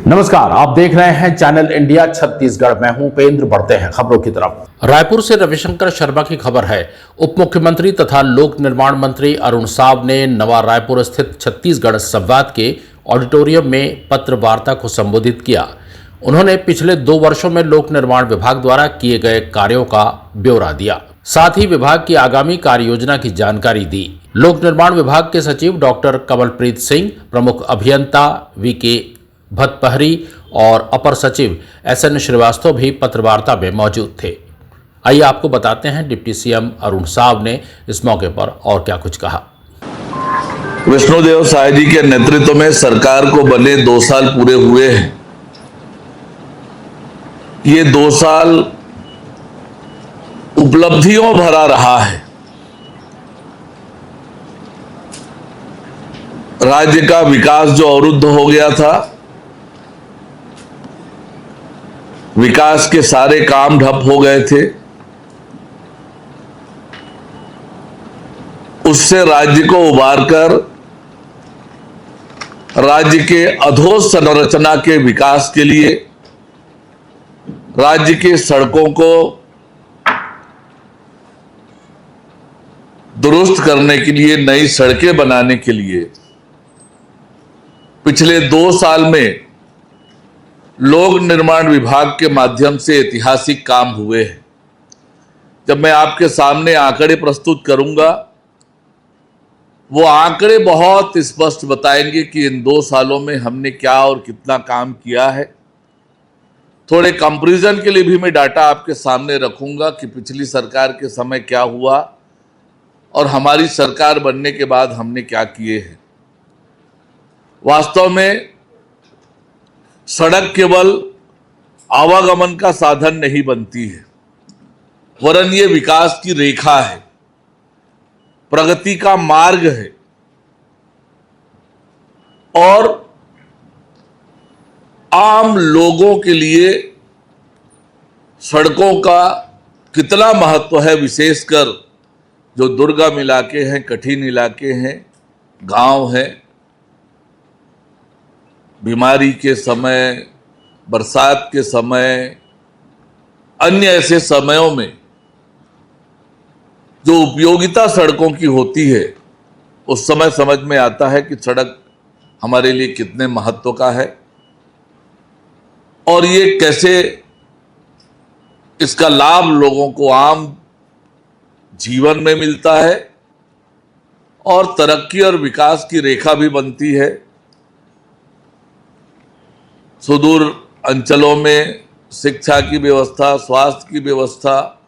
नमस्कार, आप देख रहे हैं चैनल इंडिया छत्तीसगढ़। मैं हूं उपेंद्र। बढ़ते हैं खबरों की तरफ। रायपुर से रविशंकर शर्मा की खबर है। उप मुख्यमंत्री तथा लोक निर्माण मंत्री अरुण साव ने नवा रायपुर स्थित छत्तीसगढ़ संवाद के ऑडिटोरियम में पत्र वार्ता को संबोधित किया। उन्होंने पिछले 2 वर्षों में लोक निर्माण विभाग द्वारा किए गए कार्यों का ब्यौरा दिया, साथ ही विभाग की आगामी कार्य योजना की जानकारी दी। लोक निर्माण विभाग के सचिव डॉक्टर कमलप्रीत सिंह, प्रमुख अभियंता वीके भतपहरी और अपर सचिव एसएन श्रीवास्तव भी पत्रवार्ता में मौजूद थे। आइए आपको बताते हैं डिप्टी सीएम अरुण साव ने इस मौके पर और क्या कुछ कहा। विष्णुदेव साय जी के नेतृत्व में सरकार को बने 2 साल पूरे हुए हैं। ये 2 साल उपलब्धियों भरा रहा है। राज्य का विकास जो अवरुद्ध हो गया था, विकास के सारे काम ठप हो गए थे, उससे राज्य को उबारकर राज्य के अधोसंरचना के विकास के लिए, राज्य की सड़कों को दुरुस्त करने के लिए, नई सड़कें बनाने के लिए पिछले 2 साल में लोक निर्माण विभाग के माध्यम से ऐतिहासिक काम हुए हैं। जब मैं आपके सामने आंकड़े प्रस्तुत करूंगा, वो आंकड़े बहुत स्पष्ट बताएंगे कि इन 2 सालों में हमने क्या और कितना काम किया है। थोड़े कंपैरिजन के लिए भी मैं डाटा आपके सामने रखूंगा कि पिछली सरकार के समय क्या हुआ और हमारी सरकार बनने के बाद हमने क्या किए हैं। वास्तव में सड़क केवल आवागमन का साधन नहीं बनती है, वरन ये विकास की रेखा है, प्रगति का मार्ग है। और आम लोगों के लिए सड़कों का कितना महत्व है, विशेषकर जो दुर्गम इलाके हैं, कठिन इलाके हैं, गांव हैं। बीमारी के समय, बरसात के समय, अन्य ऐसे समयों में जो उपयोगिता सड़कों की होती है, उस समय समझ में आता है कि सड़क हमारे लिए कितने महत्व का है और ये कैसे इसका लाभ लोगों को आम जीवन में मिलता है और तरक्की और विकास की रेखा भी बनती है। सुदूर अंचलों में शिक्षा की व्यवस्था, स्वास्थ्य की व्यवस्था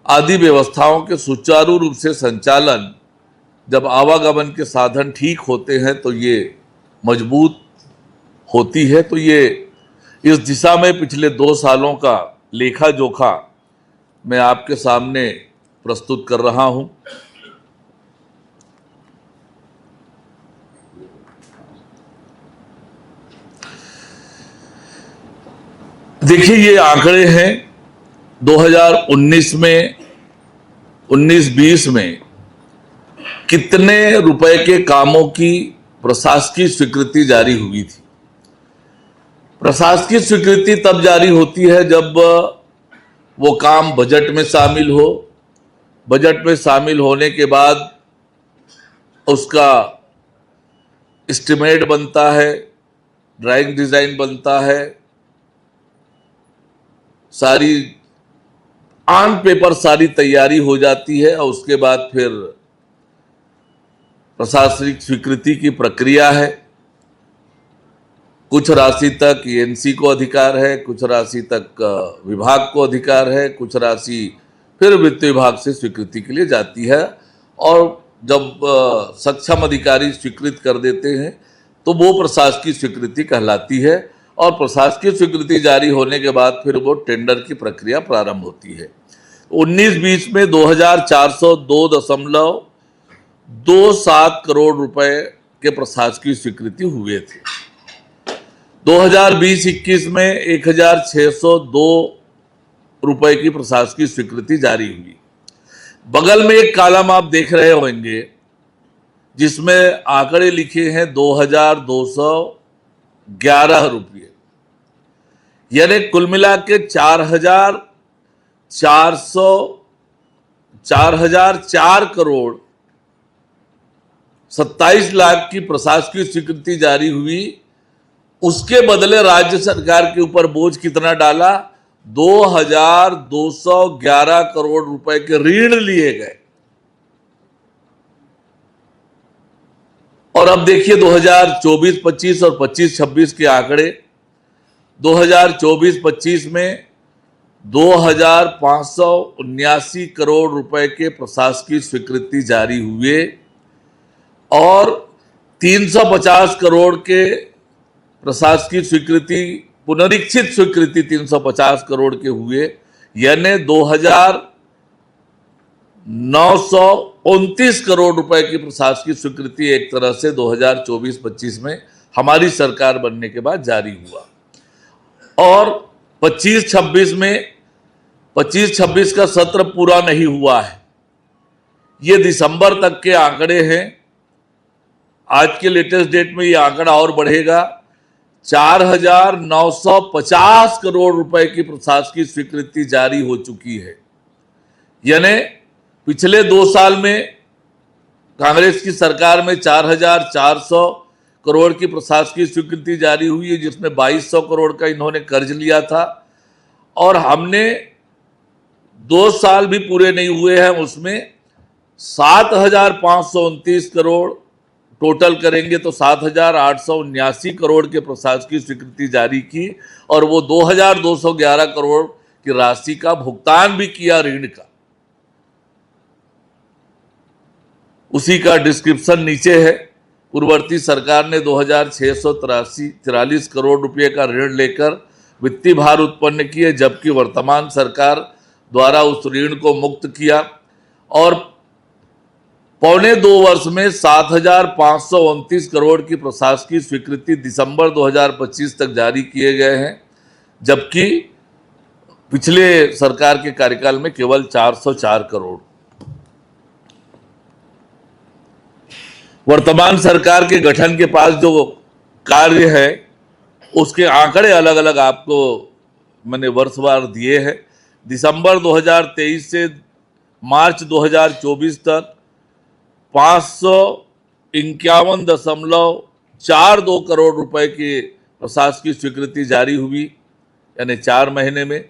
आदि व्यवस्थाओं के सुचारू रूप से संचालन, जब आवागमन के साधन ठीक होते हैं तो ये मजबूत होती है। तो ये इस दिशा में पिछले 2 सालों का लेखा जोखा मैं आपके सामने प्रस्तुत कर रहा हूं। देखिए, ये आंकड़े हैं 2019 में, 19-20 में कितने रुपए के कामों की प्रशासकीय स्वीकृति जारी हुई थी। प्रशासकीय स्वीकृति तब जारी होती है जब वो काम बजट में शामिल हो। बजट में शामिल होने के बाद उसका एस्टिमेट बनता है, ड्राइंग डिजाइन बनता है, सारी ऑन पेपर सारी तैयारी हो जाती है और उसके बाद फिर प्रशासनिक स्वीकृति की प्रक्रिया है। कुछ राशि तक एएनसी को अधिकार है, कुछ राशि तक विभाग को अधिकार है, कुछ राशि फिर वित्त विभाग से स्वीकृति के लिए जाती है। और जब सक्षम अधिकारी स्वीकृत कर देते हैं तो वो प्रशासकीय स्वीकृति कहलाती है और प्रशासकीय स्वीकृति जारी होने के बाद फिर वो टेंडर की प्रक्रिया प्रारंभ होती है। 19-20 में 2402.27 करोड़ रुपए के प्रशासकीय स्वीकृति हुए थे। 2020-21 में 1602 रुपए की प्रशासकीय स्वीकृति जारी हुई। बगल में एक कॉलम आप देख रहे होंगे जिसमें आंकड़े लिखे हैं 2200 रुपये, यानी कुल मिला के 4,004 करोड़ 27 लाख की प्रशासकीय स्वीकृति जारी हुई। उसके बदले राज्य सरकार के ऊपर बोझ कितना डाला? 2,211 करोड़ रुपए के ऋण लिए गए। और अब देखिए 2024-25 और 25-26 के आंकड़े। 2024-25 में 2,579 करोड़ रुपए के प्रशासकीय स्वीकृति जारी हुए और 350 करोड़ के प्रशासकीय स्वीकृति, पुनरीक्षित स्वीकृति 350 करोड़ के हुए, यानी 2,929 करोड़ रुपए की प्रशासकीय स्वीकृति एक तरह से 2024-25 में हमारी सरकार बनने के बाद जारी हुआ। और 25-26 में 25-26 का सत्र पूरा नहीं हुआ है। ये दिसंबर तक के आंकड़े हैं। आज के लेटेस्ट डेट में ये आंकड़ा और बढ़ेगा। 4,950 करोड़ रुपए की प्रशासकीय स्वीकृति जारी हो चुकी है। यानी पिछले 2 साल में कांग्रेस की सरकार में 4,400 करोड़ की प्रशासकीय स्वीकृति जारी हुई है, जिसमें 2,200 करोड़ का इन्होंने कर्ज लिया था। और हमने 2 साल भी पूरे नहीं हुए हैं, उसमें 7,529 करोड़ टोटल करेंगे तो 7,879 करोड़ के प्रशासकीय स्वीकृति जारी की और वो 2,211 करोड़ की राशि का भुगतान भी किया ऋण का। उसी का डिस्क्रिप्शन नीचे है। पूर्ववर्ती सरकार ने 2,643 करोड़ रुपए का ऋण लेकर वित्तीय भार उत्पन्न किए, जबकि वर्तमान सरकार द्वारा उस ऋण को मुक्त किया और 1.25 वर्ष में 7,529 करोड़ की प्रशासकीय स्वीकृति दिसंबर 2025 तक जारी किए गए हैं, जबकि पिछले सरकार के कार्यकाल में केवल 404 करोड़। वर्तमान सरकार के गठन के पास जो कार्य है उसके आंकड़े अलग अलग आपको मैंने वर्षवार दिए हैं। दिसंबर 2023 से मार्च 2024 तक 551.42 करोड़ रुपए की प्रशासकीय स्वीकृति जारी हुई, यानी 4 महीने में।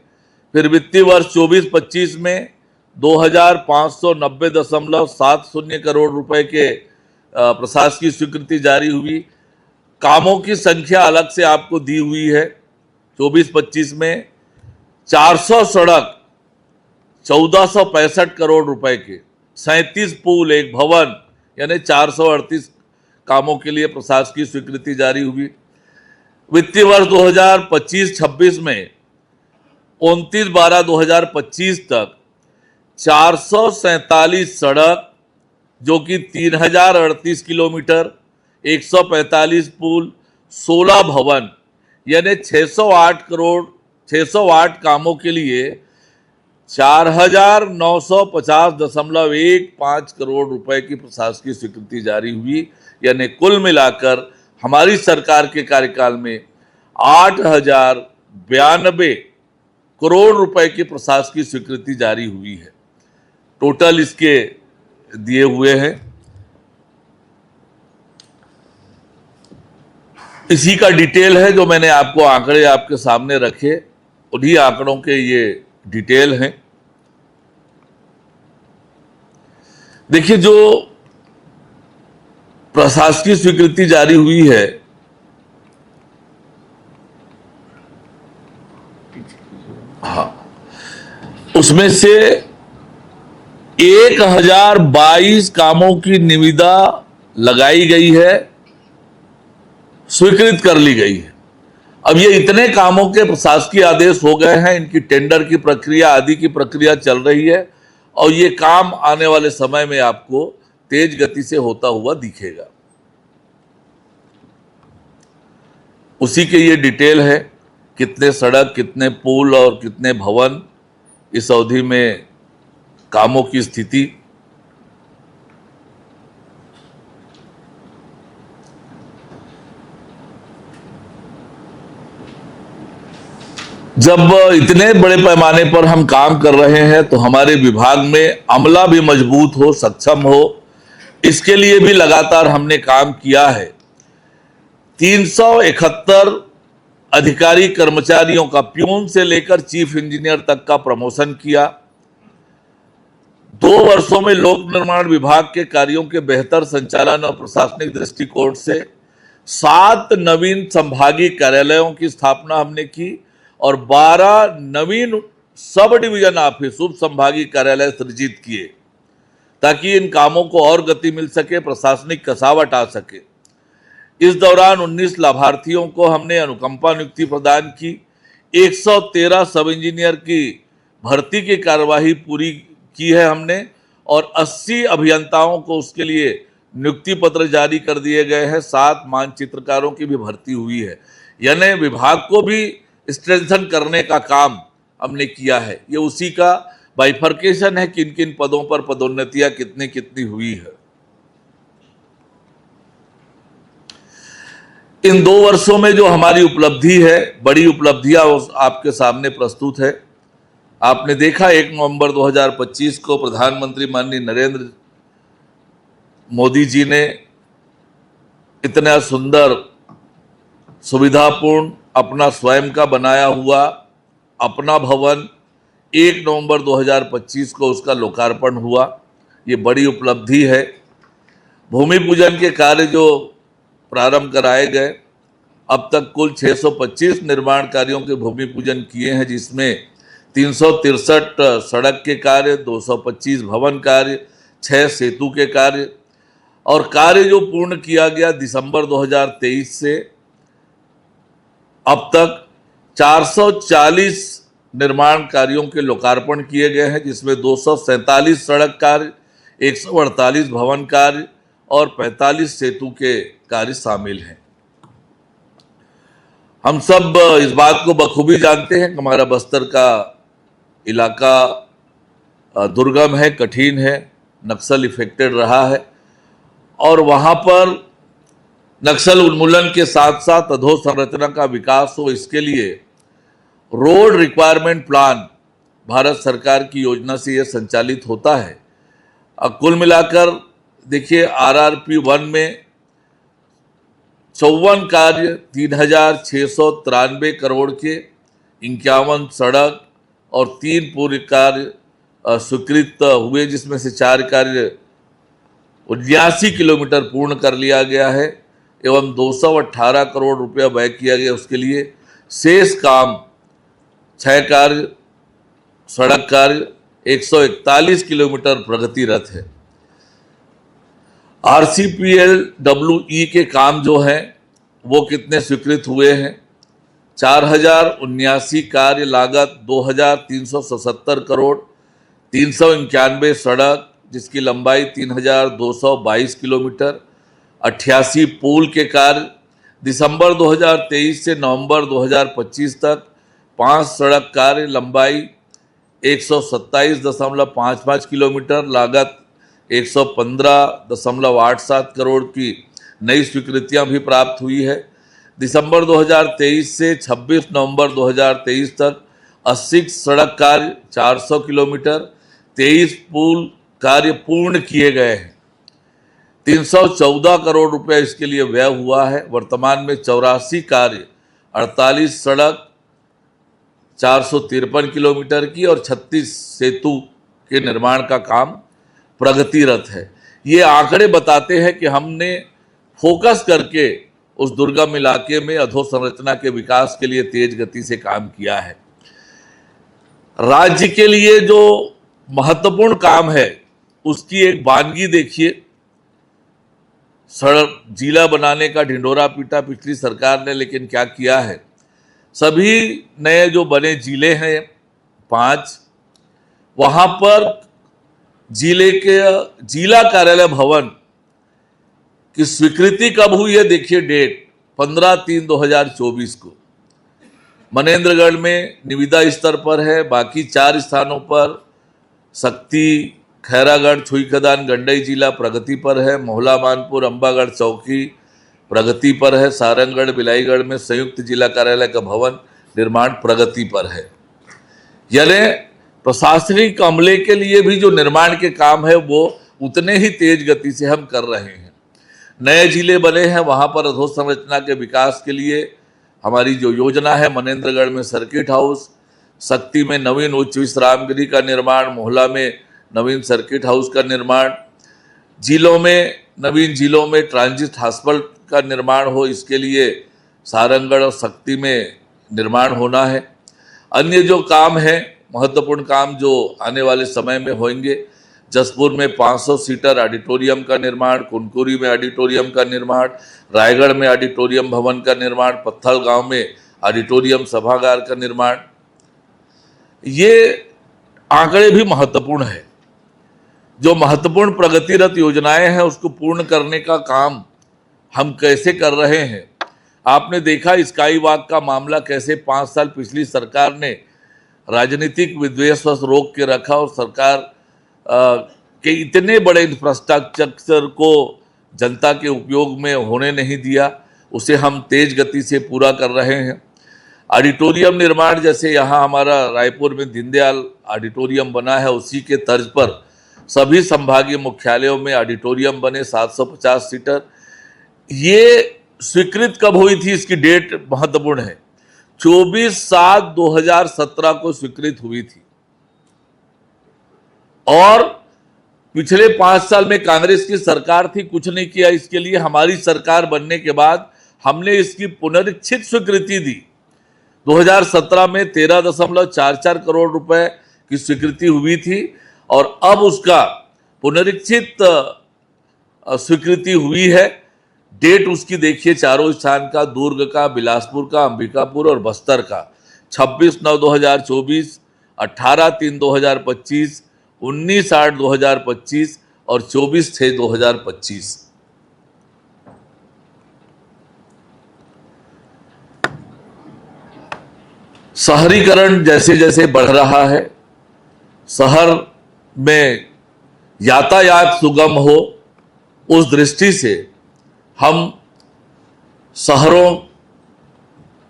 फिर वित्तीय वर्ष 24-25 में 2,590.70 करोड़ रुपए के प्रशासकीय स्वीकृति जारी हुई। कामों की संख्या अलग से आपको दी हुई है। 24-25 में 400 सड़क 1,465 करोड़ रुपए के, 37 पुल, एक भवन, यानी 438 कामों के लिए प्रशासकीय स्वीकृति जारी हुई। वित्तीय वर्ष 2025-26 में 29/12/2025 तक 447 सड़क, जो कि 3,038 किलोमीटर, 145 पुल, 16 भवन, यानी 608 कामों के लिए 4,950.15 करोड़ रुपए की प्रशासकीय स्वीकृति जारी हुई। यानी कुल मिलाकर हमारी सरकार के कार्यकाल में 8,092 करोड़ रुपए की प्रशासकीय स्वीकृति जारी हुई है। टोटल इसके दिए हुए हैं। इसी का डिटेल है जो मैंने आपको आंकड़े आपके सामने रखे, उन्हीं आंकड़ों के ये डिटेल हैं। देखिए, जो प्रशासकीय स्वीकृति जारी हुई है उसमें से 1,022 कामों की निविदा लगाई गई है, स्वीकृत कर ली गई है। अब ये इतने कामों के प्रशासकीय आदेश हो गए हैं, इनकी टेंडर की प्रक्रिया आदि की प्रक्रिया चल रही है और ये काम आने वाले समय में आपको तेज गति से होता हुआ दिखेगा। उसी के ये डिटेल है, कितने सड़क, कितने पुल और कितने भवन, इस अवधि में कामों की स्थिति। जब इतने बड़े पैमाने पर हम काम कर रहे हैं तो हमारे विभाग में अमला भी मजबूत हो, सक्षम हो, इसके लिए भी लगातार हमने काम किया है। 371 अधिकारी कर्मचारियों का प्यून से लेकर चीफ इंजीनियर तक का प्रमोशन किया। 2 वर्षों में लोक निर्माण विभाग के कार्यों के बेहतर संचालन और प्रशासनिक दृष्टिकोण से 7 नवीन संभागीय कार्यालयों की स्थापना हमने की और 12 नवीन सब डिवीजन ऑफिस उप संभागीय कार्यालय सृजित किए ताकि इन कामों को और गति मिल सके, प्रशासनिक कसावट आ सके। इस दौरान 19 लाभार्थियों को हमने अनुकंपा नियुक्ति प्रदान की। 113 सब इंजीनियर की भर्ती की कार्यवाही पूरी की है हमने और 80 अभियंताओं को उसके लिए नियुक्ति पत्र जारी कर दिए गए हैं। 7 मानचित्रकारों की भी भर्ती हुई है। यानी विभाग को भी स्ट्रेंथन करने का काम हमने किया है। ये उसी का बाइफर्केशन है, किन किन पदों पर पदोन्नतियां कितनी कितनी हुई है। इन 2 वर्षों में जो हमारी उपलब्धि है, बड़ी उपलब्धियां आपके सामने प्रस्तुत है। आपने देखा 1 नवंबर 2025 को प्रधानमंत्री माननीय नरेंद्र मोदी जी ने इतना सुंदर सुविधापूर्ण अपना स्वयं का बनाया हुआ अपना भवन 1 नवंबर 2025 को उसका लोकार्पण हुआ। ये बड़ी उपलब्धि है। भूमि पूजन के कार्य जो प्रारंभ कराए गए, अब तक कुल 625 निर्माण कार्यों के भूमि पूजन किए हैं, जिसमें 363 सड़क के कार्य, 225 भवन कार्य, 6 सेतु के कार्य और कार्य जो पूर्ण किया गया दिसंबर 2023 से अब तक 440 निर्माण कार्यों के लोकार्पण किए गए हैं, जिसमें 247 सड़क कार्य, 148 भवन कार्य और 45 सेतु के कार्य शामिल हैं। हम सब इस बात को बखूबी जानते हैं कि हमारा बस्तर का इलाका दुर्गम है, कठिन है, नक्सल इफेक्टेड रहा है और वहाँ पर नक्सल उन्मूलन के साथ साथ अधोसंरचना का विकास हो, इसके लिए रोड रिक्वायरमेंट प्लान भारत सरकार की योजना से यह संचालित होता है। कुल मिलाकर देखिए RRP 1 में 54 कार्य 3693 करोड़ के, 51 सड़क और 3 पूर्व कार्य स्वीकृत हुए, जिसमें से 4 कार्य 79 किलोमीटर पूर्ण कर लिया गया है एवं 218 करोड़ रुपया व्यय किया गया उसके लिए। शेष काम 6 कार्य सड़क कार्य 141 किलोमीटर प्रगतिरत है। RCPLWE के काम जो हैं वो कितने स्वीकृत हुए हैं? 4079 कार्य, लागत 2377 करोड़, 391 सड़क जिसकी लंबाई 3222 किलोमीटर, 88 पुल के कार्य। दिसंबर 2023 से नवंबर 2025 तक 5 सड़क कार्य, लंबाई 127.55 किलोमीटर, लागत 115.87 करोड़ की नई स्वीकृतियां भी प्राप्त हुई है। दिसंबर 2023 से 26 नवंबर 2023 तक 80 सड़क कार्य 400 किलोमीटर, 23 पुल कार्य पूर्ण किए गए हैं। 314 करोड़ रुपए इसके लिए व्यय हुआ है। वर्तमान में 84 कार्य, 48 सड़क 453 किलोमीटर की और 36 सेतु के निर्माण का काम प्रगतिरत है। ये आंकड़े बताते हैं कि हमने फोकस करके उस दुर्गम इलाके में अधोसंरचना के विकास के लिए तेज गति से काम किया है। राज्य के लिए जो महत्वपूर्ण काम है उसकी एक वानगी देखिए। सड़क जिला बनाने का ढिंढोरा पीटा पिछली सरकार ने, लेकिन क्या किया है? सभी नए जो बने जिले हैं 5, वहां पर जिले के जिला कार्यालय भवन की स्वीकृति कब हुई है? देखिए डेट 15/3/2024 को। मनेंद्रगढ़ में निविदा स्तर पर है, बाकी 4 स्थानों पर शक्ति, खैरागढ़, छुईखदान, गंडई जिला प्रगति पर है। मोहला, मानपुर, अंबागढ़ चौकी प्रगति पर है। सारंगगढ़, बिलाईगढ़ में संयुक्त जिला कार्यालय का भवन निर्माण प्रगति पर है। यानी प्रशासनिक अमले के लिए भी जो निर्माण के काम है वो उतने ही तेज गति से हम कर रहे हैं। नए जिले बने हैं, वहां पर अधोसंरचना के विकास के लिए हमारी जो योजना है, मनेंद्रगढ़ में सर्किट हाउस, शक्ति में नवीन उच्च विश्रामगृह का निर्माण, मोहला में नवीन सर्किट हाउस का निर्माण, नवीन जिलों में ट्रांजिट हॉस्पिटल का निर्माण हो, इसके लिए सारंगढ़ और शक्ति में निर्माण होना है। अन्य जो काम है, महत्वपूर्ण काम जो आने वाले समय में होंगे, जसपुर में 500 सीटर ऑडिटोरियम का निर्माण, कुनकुरी में ऑडिटोरियम का निर्माण, रायगढ़ में ऑडिटोरियम भवन का निर्माण, पत्थल गांव में ऑडिटोरियम सभागार का निर्माण। ये आंकड़े भी महत्वपूर्ण है। जो महत्वपूर्ण प्रगतिरत योजनाएं हैं उसको पूर्ण करने का काम हम कैसे कर रहे हैं। आपने देखा स्काई वॉक का मामला कैसे 5 साल पिछली सरकार ने राजनीतिक विद्वेषवश रोक के रखा और सरकार के इतने बड़े इंफ्रास्ट्रक्चर को जनता के उपयोग में होने नहीं दिया, उसे हम तेज गति से पूरा कर रहे हैं। ऑडिटोरियम निर्माण, जैसे यहाँ हमारा रायपुर में दीनदयाल ऑडिटोरियम बना है, उसी के तर्ज पर सभी संभागीय मुख्यालयों में ऑडिटोरियम बने 750 सीटर। ये स्वीकृत कब हुई थी, इसकी डेट महत्वपूर्ण है। 24/7/2017 को स्वीकृत हुई थी और पिछले 5 साल में कांग्रेस की सरकार थी, कुछ नहीं किया इसके लिए। हमारी सरकार बनने के बाद हमने इसकी पुनरीक्षित स्वीकृति दी। 2017 में 13.44 करोड़ रुपए की स्वीकृति हुई थी और अब उसका पुनरीक्षित स्वीकृति हुई है। डेट उसकी देखिए, चारों स्थान का, दुर्ग का, बिलासपुर का, अंबिकापुर और बस्तर का। 26/9/2024, 18/3/2025, 19/8/2025 और 24/6/2025। शहरीकरण जैसे जैसे बढ़ रहा है, शहर में यातायात सुगम हो, उस दृष्टि से हम शहरों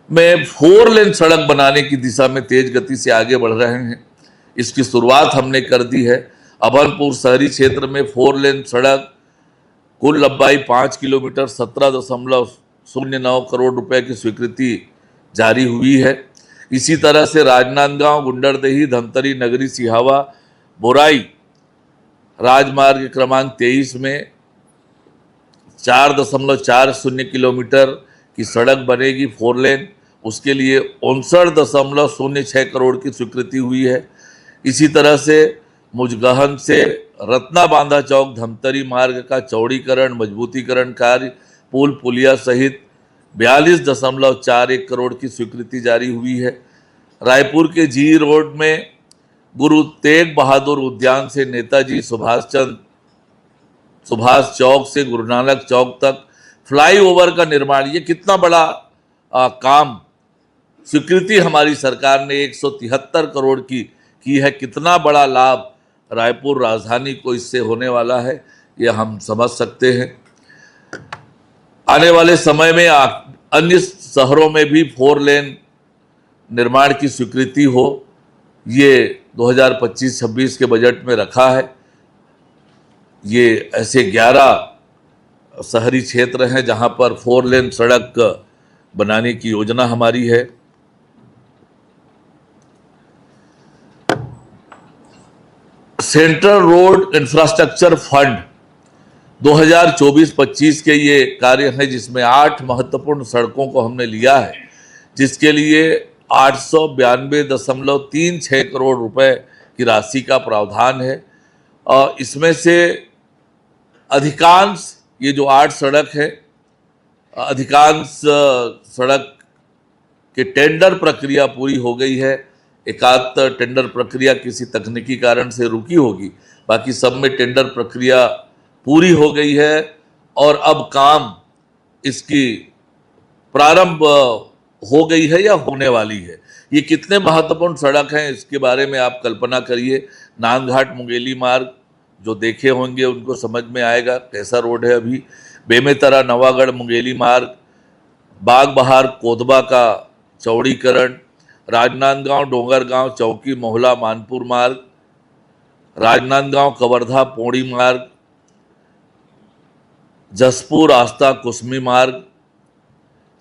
में 4 लेन सड़क बनाने की दिशा में तेज गति से आगे बढ़ रहे हैं। इसकी शुरुआत हमने कर दी है। अभनपुर शहरी क्षेत्र में 4 लेन सड़क, कुल लंबाई 5 किलोमीटर, 17.09 करोड़ रुपए की स्वीकृति जारी हुई है। इसी तरह से राजनांदगांव, गुंडरदेही, धमतरी, नगरी, सिहावा, बोराई राजमार्ग क्रमांक 23 में 4.40 किलोमीटर की सड़क बनेगी 4 लेन। उसके लिए 59.06 करोड़ की स्वीकृति हुई है। इसी तरह से मुजगहन से रत्ना बांधा चौक धमतरी मार्ग का चौड़ीकरण, मजबूतीकरण कार्य, पुल पुलिया सहित 42.41 करोड़ की स्वीकृति जारी हुई है। रायपुर के जी रोड में गुरु तेग बहादुर उद्यान से नेताजी सुभाष चौक से गुरु नानक चौक तक फ्लाईओवर का निर्माण, ये कितना बड़ा काम, स्वीकृति हमारी सरकार ने 173 करोड़ की है। कितना बड़ा लाभ रायपुर राजधानी को इससे होने वाला है, ये हम समझ सकते हैं। आने वाले समय में अन्य शहरों में भी 4 लेन निर्माण की स्वीकृति हो, ये 2025-26 के बजट में रखा है। ये ऐसे 11 शहरी क्षेत्र हैं जहां पर 4 लेन सड़क बनाने की योजना हमारी है। सेंट्रल रोड इंफ्रास्ट्रक्चर फंड 2024-25 के ये कार्य हैं, जिसमें 8 महत्वपूर्ण सड़कों को हमने लिया है, जिसके लिए 892.36 करोड़ रुपए की राशि का प्रावधान है। और इसमें से अधिकांश, ये जो 8 सड़क है, अधिकांश सड़क के टेंडर प्रक्रिया पूरी हो गई है। एकाध टेंडर प्रक्रिया किसी तकनीकी कारण से रुकी होगी, बाकी सब में टेंडर प्रक्रिया पूरी हो गई है और अब काम इसकी प्रारंभ हो गई है या होने वाली है। ये कितने महत्वपूर्ण सड़क हैं इसके बारे में आप कल्पना करिए। नांदघाट मुंगेली मार्ग जो देखे होंगे उनको समझ में आएगा कैसा रोड है अभी। बेमेतरा नवागढ़ मुंगेली मार्ग, बाग बहार कोदबा का चौड़ीकरण, राजनांदगांव डोंगरगांव चौकी मोहला मानपुर मार्ग, राजनांदगांव कवर्धा पौड़ी मार्ग, जसपुर आस्था कुसमी मार्ग,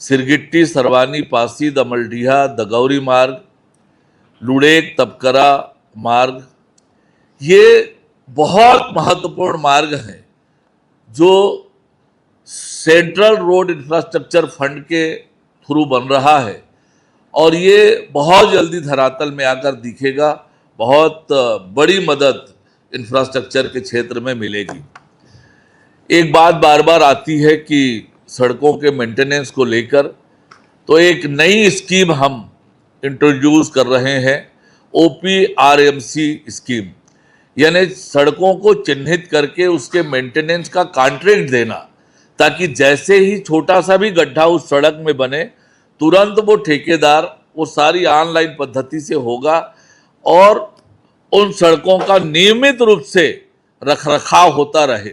सिरगिट्टी सरवानी पासी दमलडीहा दगौरी मार्ग, लुड़ेक तपकरा मार्ग, ये बहुत महत्वपूर्ण मार्ग हैं जो सेंट्रल रोड इंफ्रास्ट्रक्चर फंड के थ्रू बन रहा है और ये बहुत जल्दी धरातल में आकर दिखेगा। बहुत बड़ी मदद इंफ्रास्ट्रक्चर के क्षेत्र में मिलेगी। एक बात बार बार आती है कि सड़कों के मेंटेनेंस को लेकर, तो एक नई स्कीम हम इंट्रोड्यूस कर रहे हैं, OPRMC स्कीम, यानी सड़कों को चिन्हित करके उसके मेंटेनेंस का कॉन्ट्रैक्ट देना, ताकि जैसे ही छोटा सा भी गड्ढा उस सड़क में बने तुरंत वो ठेकेदार वो सारी ऑनलाइन पद्धति से होगा और उन सड़कों का नियमित रूप से रखरखाव होता रहे।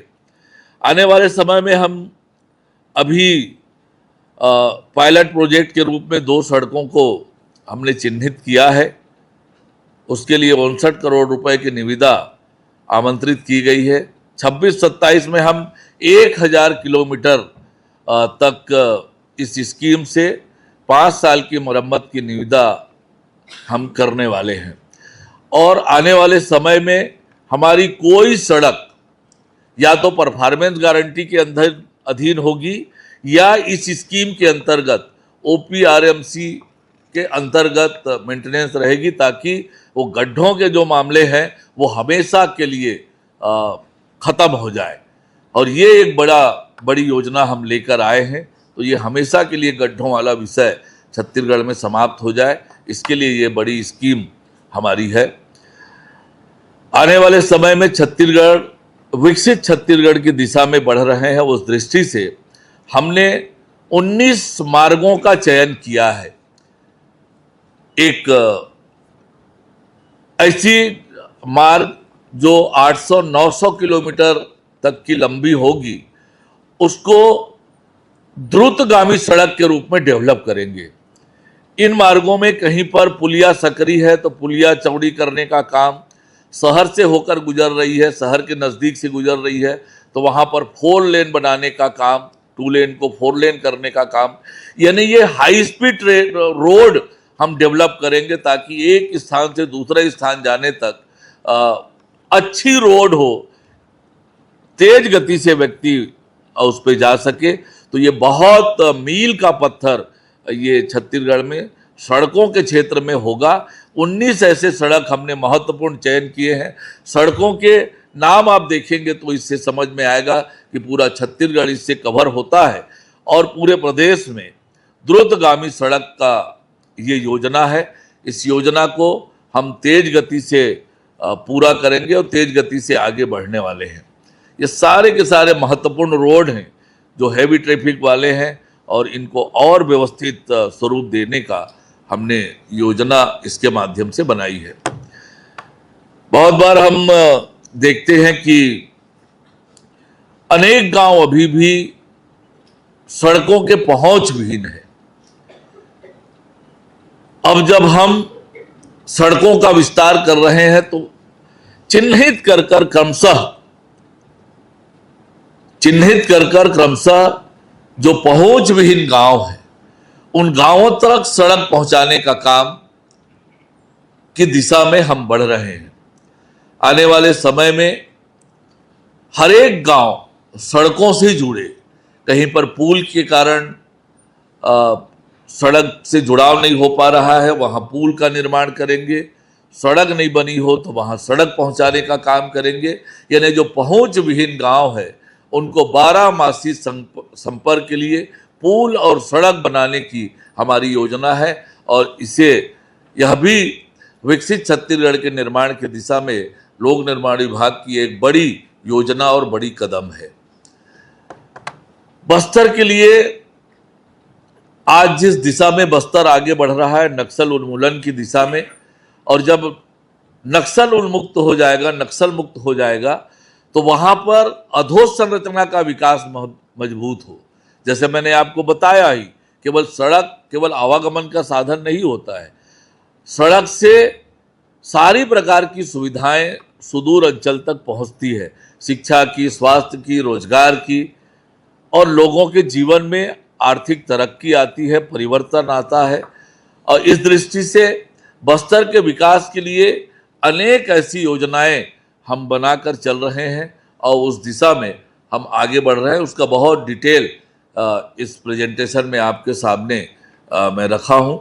आने वाले समय में हम अभी पायलट प्रोजेक्ट के रूप में 2 सड़कों को हमने चिन्हित किया है। उसके लिए 59 करोड़ रुपए की निविदा आमंत्रित की गई है। 26-27 में हम 1000 किलोमीटर तक इस स्कीम से 5 साल की मरम्मत की निविदा हम करने वाले हैं और आने वाले समय में हमारी कोई सड़क या तो परफॉर्मेंस गारंटी के अंदर अधीन होगी या इस स्कीम के अंतर्गत OPRMC के अंतर्गत मेंटेनेंस रहेगी, ताकि वो गड्ढों के जो मामले हैं वो हमेशा के लिए ख़त्म हो जाए। और ये एक बड़ी योजना हम लेकर आए हैं, तो ये हमेशा के लिए गड्ढों वाला विषय छत्तीसगढ़ में समाप्त हो जाए, इसके लिए ये बड़ी स्कीम हमारी है। आने वाले समय में छत्तीसगढ़ विकसित छत्तीसगढ़ की दिशा में बढ़ रहे हैं। उस दृष्टि से हमने 19 मार्गों का चयन किया है। एक ऐसी मार्ग जो 800-900 किलोमीटर तक की लंबी होगी, उसको द्रुतगामी सड़क के रूप में डेवलप करेंगे। इन मार्गों में कहीं पर पुलिया सकरी है तो पुलिया चौड़ी करने का काम, शहर से होकर गुजर रही है, शहर के नज़दीक से गुजर रही है तो वहाँ पर 4 लेन बनाने का काम, 2 लेन को 4 लेन करने का काम, यानी ये हाई स्पीड रोड हम डेवलप करेंगे ताकि एक स्थान से दूसरे स्थान जाने तक अच्छी रोड हो, तेज गति से व्यक्ति उस पर जा सके। तो ये बहुत मील का पत्थर ये छत्तीसगढ़ में सड़कों के क्षेत्र में होगा। 19 ऐसे सड़क हमने महत्वपूर्ण चयन किए हैं। सड़कों के नाम आप देखेंगे तो इससे समझ में आएगा कि पूरा छत्तीसगढ़ इससे कवर होता है और पूरे प्रदेश में द्रुतगामी सड़क का ये योजना है। इस योजना को हम तेज गति से पूरा करेंगे और तेज गति से आगे बढ़ने वाले हैं। ये सारे के सारे महत्वपूर्ण रोड हैं जो हैवी ट्रैफिक वाले हैं और इनको और व्यवस्थित स्वरूप देने का हमने योजना इसके माध्यम से बनाई है। बहुत बार हम देखते हैं कि अनेक गांव अभी भी सड़कों के पहुंच विहीन है। अब जब हम सड़कों का विस्तार कर रहे हैं तो चिन्हित कर कर क्रमशः जो पहुंच विहीन गांव है उन गांवों तक सड़क पहुंचाने का काम की दिशा में हम बढ़ रहे हैं। आने वाले समय में हर एक गांव सड़कों से जुड़े, कहीं पर पुल के कारण सड़क से जुड़ाव नहीं हो पा रहा है, वहां पुल का निर्माण करेंगे। सड़क नहीं बनी हो तो वहां सड़क पहुंचाने का काम करेंगे। यानी जो पहुंच विहीन गांव है उनको 12 मासी संपर्क के लिए पुल और सड़क बनाने की हमारी योजना है और इसे यह भी विकसित छत्तीसगढ़ के निर्माण की दिशा में लोक निर्माण विभाग की एक बड़ी योजना और बड़ी कदम है। बस्तर के लिए आज जिस दिशा में बस्तर आगे बढ़ रहा है नक्सल उन्मूलन की दिशा में, और जब नक्सल उन्मुक्त हो जाएगा, नक्सल मुक्त हो जाएगा तो वहां पर अधोसंरचना का विकास मजबूत हो। जैसे मैंने आपको बताया ही, केवल सड़क केवल आवागमन का साधन नहीं होता है, सड़क से सारी प्रकार की सुविधाएं सुदूर अंचल तक पहुंचती है, शिक्षा की, स्वास्थ्य की, रोजगार की, और लोगों के जीवन में आर्थिक तरक्की आती है, परिवर्तन आता है। और इस दृष्टि से बस्तर के विकास के लिए अनेक ऐसी योजनाएं हम बनाकर चल रहे हैं और उस दिशा में हम आगे बढ़ रहे हैं। उसका बहुत डिटेल इस प्रेजेंटेशन में आपके सामने मैं रखा हूं।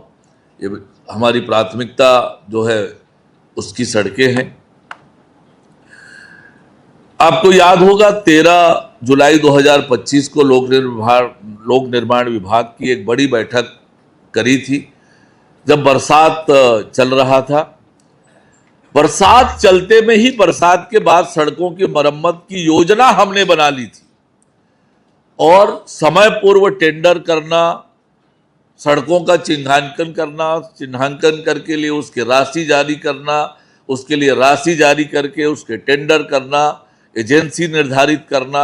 ये हमारी प्राथमिकता जो है उसकी सड़कें हैं। आपको याद होगा 13 जुलाई 2025 को लोक निर्माण विभाग की एक बड़ी बैठक करी थी, जब बरसात चल रहा था। बरसात चलते में ही बरसात के बाद सड़कों की मरम्मत की योजना हमने बना ली थी और समय पूर्व टेंडर करना, सड़कों का चिन्हांकन करना, चिन्हांकन करके लिए उसकी राशि जारी करना, उसके लिए राशि जारी करके उसके टेंडर करना, एजेंसी निर्धारित करना,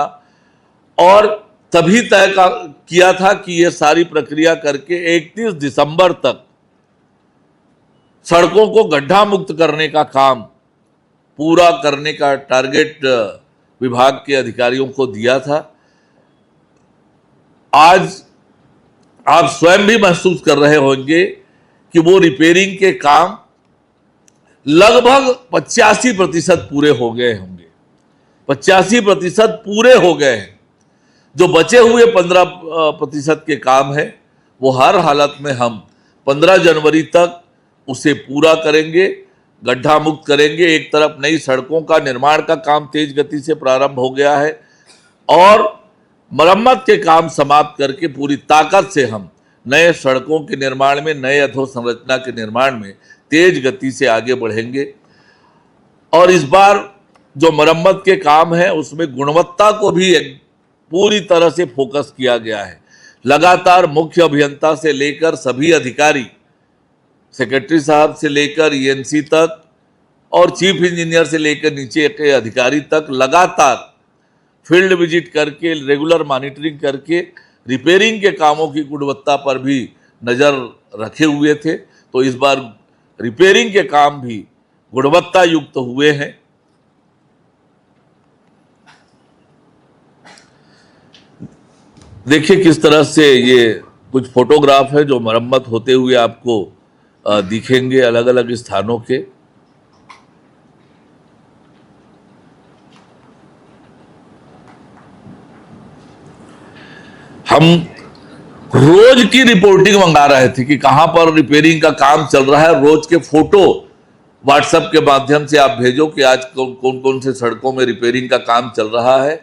और तभी तय किया था कि यह सारी प्रक्रिया करके 31 दिसंबर तक सड़कों को गड्ढा मुक्त करने का काम पूरा करने का टारगेट विभाग के अधिकारियों को दिया था। आज आप स्वयं भी महसूस कर रहे होंगे कि वो रिपेयरिंग के काम लगभग 85% पूरे हो गए होंगे, 85% पूरे हो गए हैं। जो बचे हुए 15% के काम है वो हर हालत में हम 15 जनवरी तक उसे पूरा करेंगे, गड्ढा मुक्त करेंगे। एक तरफ नई सड़कों का निर्माण का काम तेज गति से प्रारंभ हो गया है और मरम्मत के काम समाप्त करके पूरी ताकत से हम नए सड़कों के निर्माण में, नए अधोसंरचना के निर्माण में तेज गति से आगे बढ़ेंगे। और इस बार जो मरम्मत के काम है उसमें गुणवत्ता को भी पूरी तरह से फोकस किया गया है। लगातार मुख्य अभियंता से लेकर सभी अधिकारी, सेक्रेटरी साहब से लेकर ईएनसी तक और चीफ इंजीनियर से लेकर नीचे के अधिकारी तक लगातार फील्ड विजिट करके, रेगुलर मॉनिटरिंग करके रिपेयरिंग के कामों की गुणवत्ता पर भी नज़र रखे हुए थे। तो इस बार रिपेयरिंग के काम भी गुणवत्ता युक्त हुए हैं। देखिए किस तरह से ये कुछ फोटोग्राफ है जो मरम्मत होते हुए आपको दिखेंगे अलग अलग स्थानों के। हम रोज की रिपोर्टिंग मंगा रहे थे कि कहां पर रिपेयरिंग का काम चल रहा है। रोज के फोटो व्हाट्सएप के माध्यम से आप भेजो कि आज कौन कौन से सड़कों में रिपेयरिंग का काम चल रहा है।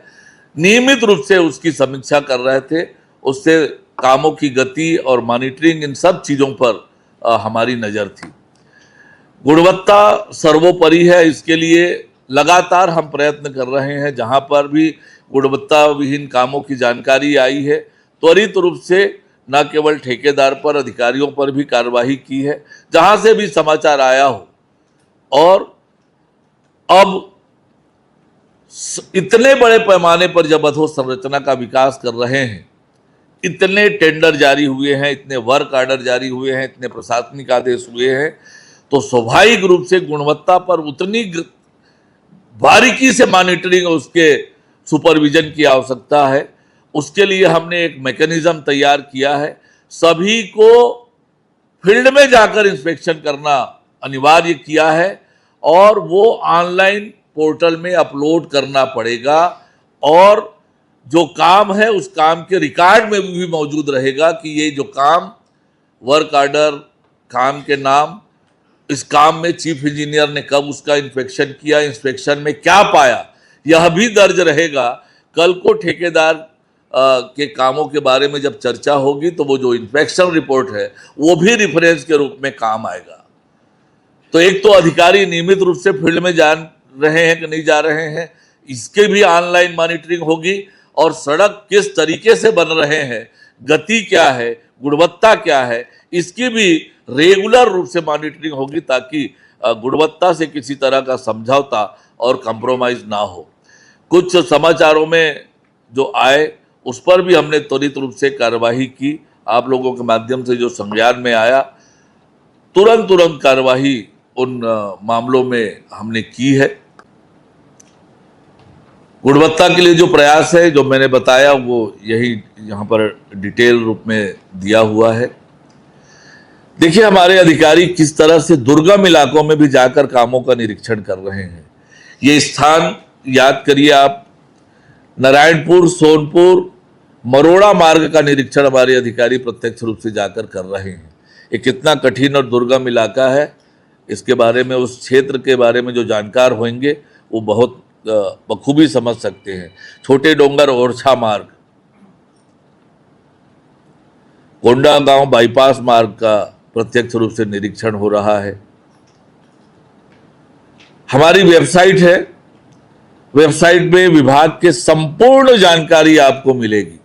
नियमित रूप से उसकी समीक्षा कर रहे थे। उससे कामों की गति और मॉनिटरिंग, इन सब चीजों पर हमारी नजर थी। गुणवत्ता सर्वोपरि है, इसके लिए लगातार हम प्रयत्न कर रहे हैं। जहां पर भी गुणवत्ता विहीन कामों की जानकारी आई है, त्वरित रूप से न केवल ठेकेदार पर, अधिकारियों पर भी कार्रवाई की है जहां से भी समाचार आया हो। और अब इतने बड़े पैमाने पर जब अधोसंरचना का विकास कर रहे हैं, इतने टेंडर जारी हुए हैं, इतने वर्क ऑर्डर जारी हुए हैं, इतने प्रशासनिक आदेश हुए हैं, तो स्वाभाविक रूप से गुणवत्ता पर उतनी बारीकी से मॉनिटरिंग और उसके सुपरविजन की आवश्यकता है। उसके लिए हमने एक मैकेनिज्म तैयार किया है। सभी को फील्ड में जाकर इंस्पेक्शन करना अनिवार्य किया है और वो ऑनलाइन पोर्टल में अपलोड करना पड़ेगा और जो काम है उस काम के रिकॉर्ड में भी मौजूद रहेगा कि ये जो काम, वर्क ऑर्डर, काम के नाम, इस काम में चीफ इंजीनियर ने कब उसका इंस्पेक्शन किया, इंस्पेक्शन में क्या पाया, यह भी दर्ज रहेगा। कल को ठेकेदार के कामों के बारे में जब चर्चा होगी तो वो जो इंस्पेक्शन रिपोर्ट है वो भी रेफरेंस के रूप में काम आएगा। तो एक तो अधिकारी नियमित रूप से फील्ड में जा रहे हैं कि नहीं जा रहे हैं, इसके भी ऑनलाइन मॉनिटरिंग होगी। और सड़क किस तरीके से बन रहे हैं, गति क्या है, गुणवत्ता क्या है, इसकी भी रेगुलर रूप से मॉनिटरिंग होगी ताकि गुणवत्ता से किसी तरह का समझौता और कंप्रोमाइज ना हो। कुछ समाचारों में जो आए उस पर भी हमने त्वरित रूप से कार्यवाही की। आप लोगों के माध्यम से जो संज्ञान में आया, तुरंत कार्यवाही उन मामलों में हमने की है। गुणवत्ता के लिए जो प्रयास है, जो मैंने बताया, वो यही यहाँ पर डिटेल रूप में दिया हुआ है। देखिए, हमारे अधिकारी किस तरह से दुर्गम इलाकों में भी जाकर कामों का निरीक्षण कर रहे हैं। ये स्थान याद करिए आप, नारायणपुर, सोनपुर, मरोड़ा मार्ग का निरीक्षण हमारे अधिकारी प्रत्यक्ष रूप से जाकर कर रहे हैं। ये कितना कठिन और दुर्गम इलाका है, इसके बारे में, उस क्षेत्र के बारे में जो जानकार होंगे वो बहुत बखूबी समझ सकते हैं। छोटे डोंगर ओरछा मार्ग, कोंडागांव बाईपास मार्ग का प्रत्यक्ष रूप से निरीक्षण हो रहा है। हमारी वेबसाइट है, वेबसाइट में विभाग के संपूर्ण जानकारी आपको मिलेगी।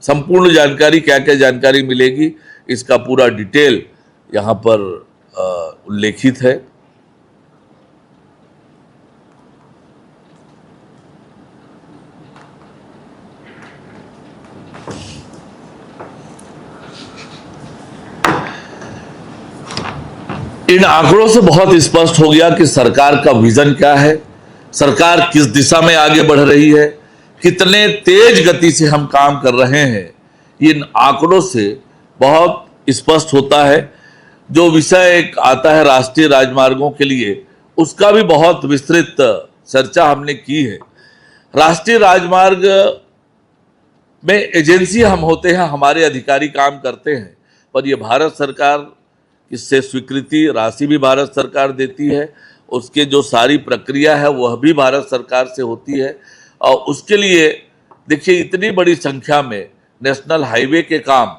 संपूर्ण जानकारी, क्या क्या जानकारी मिलेगी, इसका पूरा डिटेल यहाँ पर उल्लेखित है। इन आंकड़ों से बहुत स्पष्ट हो गया कि सरकार का विजन क्या है, सरकार किस दिशा में आगे बढ़ रही है, कितने तेज गति से हम काम कर रहे हैं। इन आंकड़ों से बहुत स्पष्ट होता है। जो विषय एक आता है राष्ट्रीय राजमार्गों के लिए, उसका भी बहुत विस्तृत चर्चा हमने की है। राष्ट्रीय राजमार्ग में एजेंसी हम होते हैं, हमारे अधिकारी काम करते हैं, पर यह भारत सरकार इससे स्वीकृति, राशि भी भारत सरकार देती है, उसके जो सारी प्रक्रिया है वह भी भारत सरकार से होती है। और उसके लिए देखिए, इतनी बड़ी संख्या में नेशनल हाईवे के काम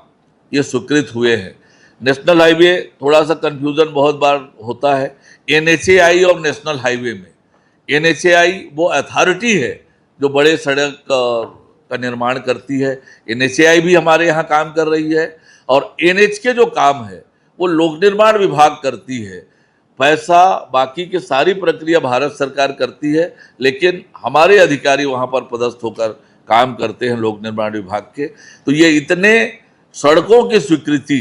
ये स्वीकृत हुए हैं। नेशनल हाईवे, थोड़ा सा कंफ्यूजन बहुत बार होता है NHAI और नेशनल हाईवे में। NHAI वो अथॉरिटी है जो बड़े सड़क का निर्माण करती है। NHAI भी हमारे यहाँ काम कर रही है, और NH के जो काम है वो लोक निर्माण विभाग करती है। पैसा, बाकी की सारी प्रक्रिया भारत सरकार करती है, लेकिन हमारे अधिकारी वहाँ पर पदस्थ होकर काम करते हैं लोक निर्माण विभाग के। तो ये इतने सड़कों की स्वीकृति,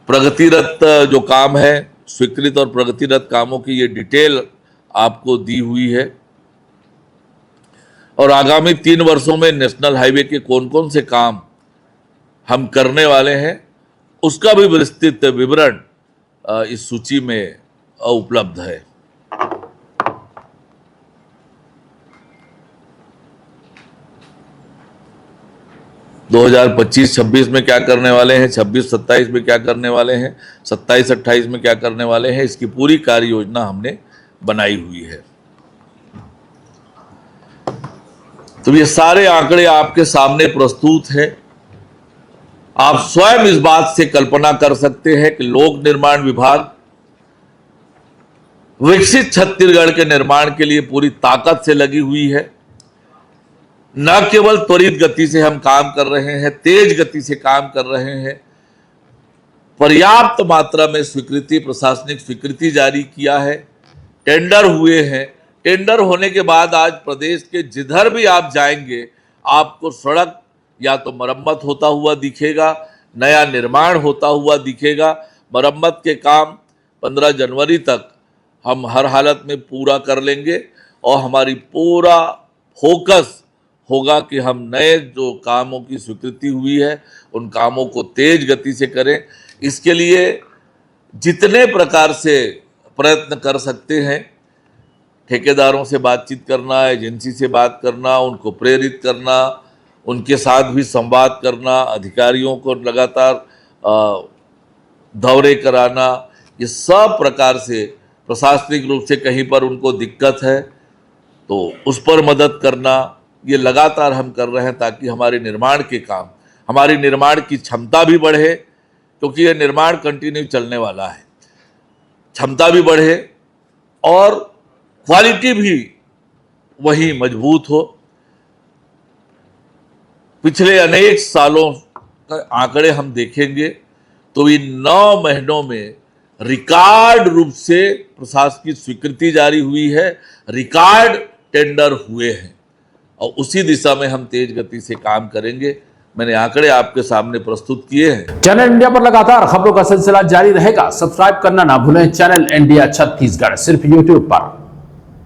प्रगतिरत जो काम है, स्वीकृत और प्रगतिरत कामों की ये डिटेल आपको दी हुई है। और आगामी 3 वर्षों में नेशनल हाईवे के कौन कौन से काम हम करने वाले हैं, उसका भी विस्तृत विवरण इस सूची में उपलब्ध है। दो 2025-26 में क्या करने वाले हैं, 26-27 में क्या करने वाले हैं, 27-28 में क्या करने वाले हैं, इसकी पूरी कार्य योजना हमने बनाई हुई है। तो ये सारे आंकड़े आपके सामने प्रस्तुत हैं। आप स्वयं इस बात से कल्पना कर सकते हैं कि लोक निर्माण विभाग विकसित छत्तीसगढ़ के निर्माण के लिए पूरी ताकत से लगी हुई है। न केवल त्वरित गति से हम काम कर रहे हैं, तेज गति से काम कर रहे हैं, पर्याप्त मात्रा में स्वीकृति, प्रशासनिक स्वीकृति जारी किया है, टेंडर हुए हैं। टेंडर होने के बाद आज प्रदेश के जिधर भी आप जाएंगे, आपको सड़क या तो मरम्मत होता हुआ दिखेगा, नया निर्माण होता हुआ दिखेगा। मरम्मत के काम 15 जनवरी तक हम हर हालत में पूरा कर लेंगे, और हमारी पूरा फोकस होगा कि हम नए जो कामों की स्वीकृति हुई है उन कामों को तेज गति से करें। इसके लिए जितने प्रकार से प्रयत्न कर सकते हैं, ठेकेदारों से बातचीत करना, एजेंसी से बात करना, उनको प्रेरित करना, उनके साथ भी संवाद करना, अधिकारियों को लगातार दौरे कराना, ये सब प्रकार से प्रशासनिक रूप से कहीं पर उनको दिक्कत है तो उस पर मदद करना, ये लगातार हम कर रहे हैं ताकि हमारे निर्माण के काम, हमारी निर्माण की क्षमता भी बढ़े, क्योंकि ये निर्माण कंटिन्यू चलने वाला है। क्षमता भी बढ़े और क्वालिटी भी वही मजबूत हो। पिछले अनेक सालों का आंकड़े हम देखेंगे तो इन 9 महीनों में रिकॉर्ड रूप से प्रशासनिक स्वीकृति जारी हुई है, रिकॉर्ड टेंडर हुए हैं, और उसी दिशा में हम तेज गति से काम करेंगे। मैंने आंकड़े आपके सामने प्रस्तुत किए हैं। चैनल इंडिया पर लगातार खबरों का सिलसिला जारी रहेगा। सब्सक्राइब करना ना भूलें चैनल इंडिया छत्तीसगढ़, सिर्फ यूट्यूब पर।